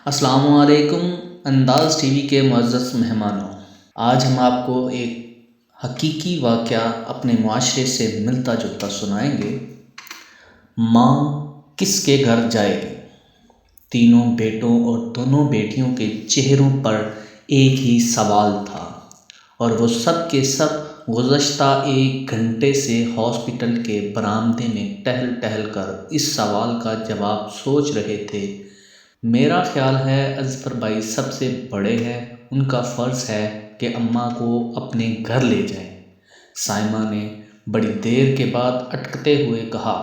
السلام علیکم انداز ٹی وی کے معزز مہمانوں، آج ہم آپ کو ایک حقیقی واقعہ اپنے معاشرے سے ملتا جلتا سنائیں گے۔ ماں کس کے گھر جائے گی؟ تینوں بیٹوں اور دونوں بیٹیوں کے چہروں پر ایک ہی سوال تھا، اور وہ سب کے سب گزشتہ 1 گھنٹے سے ہاسپٹل کے برآمدے میں ٹہل ٹہل کر اس سوال کا جواب سوچ رہے تھے۔ میرا خیال ہے اظفر بھائی سب سے بڑے ہیں، ان کا فرض ہے کہ اماں کو اپنے گھر لے جائیں۔ سائمہ نے بڑی دیر کے بعد اٹکتے ہوئے کہا۔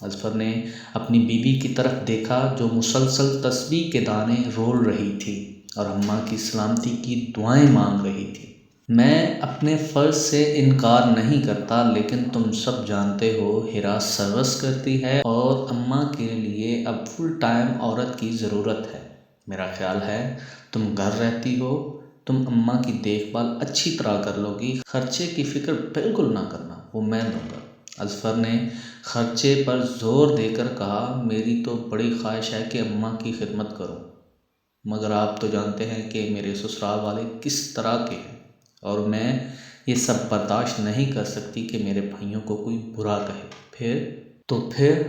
اظفر نے اپنی بیوی کی طرف دیکھا جو مسلسل تسبیح کے دانے رول رہی تھی اور اماں کی سلامتی کی دعائیں مانگ رہی تھی۔ میں اپنے فرض سے انکار نہیں کرتا، لیکن تم سب جانتے ہو ہیرا سروس کرتی ہے اور اماں کے لیے اب فل ٹائم عورت کی ضرورت ہے۔ میرا خیال ہے تم گھر رہتی ہو، تم اماں کی دیکھ بھال اچھی طرح کر لو گی، خرچے کی فکر بالکل نہ کرنا، وہ میں دوں گا۔ اظفر نے خرچے پر زور دے کر کہا، میری تو بڑی خواہش ہے کہ اماں کی خدمت کروں، مگر آپ تو جانتے ہیں کہ میرے سسرال والے کس طرح کے ہیں، اور میں یہ سب برداشت نہیں کر سکتی کہ میرے بھائیوں کو کوئی برا کہے۔ پھر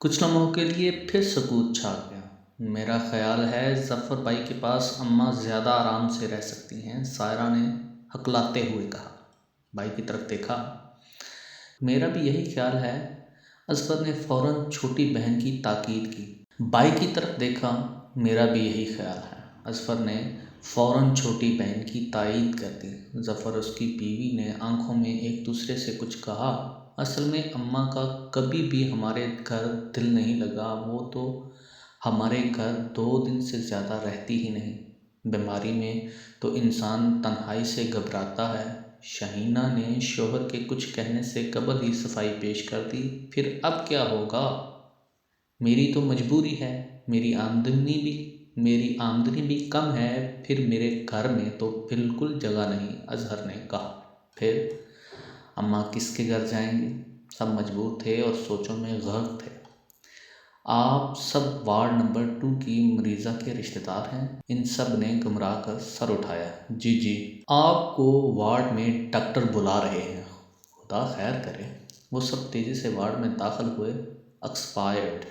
کچھ لمحوں کے لیے پھر سکوت چھا گیا۔ میرا خیال ہے ظفر بھائی کے پاس اماں زیادہ آرام سے رہ سکتی ہیں، سائرہ نے ہکلاتے ہوئے کہا۔ بھائی کی طرف دیکھا۔ میرا بھی یہی خیال ہے، اظفر نے فوراً چھوٹی بہن کی تاکید کی۔ بھائی کی طرف دیکھا۔ میرا بھی یہی خیال ہے، اظفر نے فوراً چھوٹی بہن کی تائید کر دی۔ ظفر اور اس کی بیوی نے آنکھوں میں ایک دوسرے سے کچھ کہا۔ اصل میں اماں کا کبھی بھی ہمارے گھر دل نہیں لگا، وہ تو ہمارے گھر 2 دن سے زیادہ رہتی ہی نہیں۔ بیماری میں تو انسان تنہائی سے گھبراتا ہے۔ شہینہ نے شوہر کے کچھ کہنے سے قبل ہی صفائی پیش کر دی۔ پھر اب کیا ہوگا؟ میری تو مجبوری ہے، میری آمدنی بھی کم ہے، پھر میرے گھر میں تو بالکل جگہ نہیں، اظہر نے کہا۔ پھر اماں کس کے گھر جائیں گی؟ سب مجبور تھے اور سوچوں میں غرق تھے۔ آپ سب وارڈ نمبر 2 کی مریضہ کے رشتہ دار ہیں؟ ان سب نے گھبرا کر سر اٹھایا۔ جی، آپ کو وارڈ میں ڈاکٹر بلا رہے ہیں، خدا خیر کرے۔ وہ سب تیزی سے وارڈ میں داخل ہوئے۔ Expired.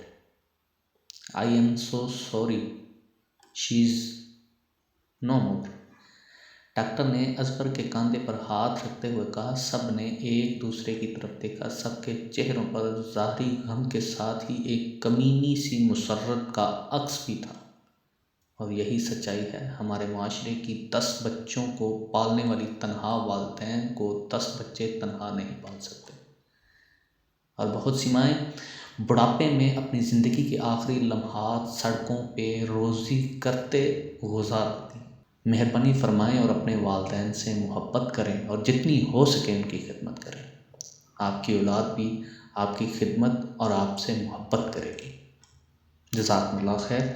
I am so sorry, she's no more۔ Doctor نے اظفر کے کاندھے پر ہاتھ رکھتے ہوئے کہا۔ سب نے ایک دوسرے کی طرف دیکھا۔ سب کے چہروں پر ظاہری غم کے ساتھ ہی ایک کمینی سی مسرت کا عکس بھی تھا، اور یہی سچائی ہے۔ ہمارے معاشرے کی 10 بچوں کو پالنے والی تنہا والدین کو 10 بچے تنہا نہیں پال سکتے، اور بہت سی مائیں بڑھاپے میں اپنی زندگی کے آخری لمحات سڑکوں پہ روزی کرتے گزارتی۔ مہربانی فرمائیں اور اپنے والدین سے محبت کریں اور جتنی ہو سکے ان کی خدمت کریں۔ آپ کی اولاد بھی آپ کی خدمت اور آپ سے محبت کرے گی۔ جزاکم اللہ خیر۔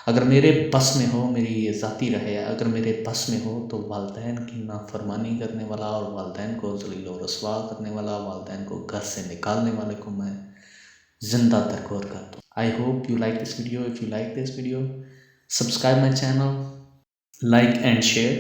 اگر میرے بس میں ہو، میری یہ ذاتی رائے ہے، اگر میرے بس میں ہو تو والدین کی نافرمانی کرنے والا اور والدین کو ذلیل و رسوا کرنے والا، والدین کو گھر سے نکالنے والے کو میں زندہ درگور کرتا ہوں۔ I hope you like this video. If you like this video, subscribe my channel, like and share.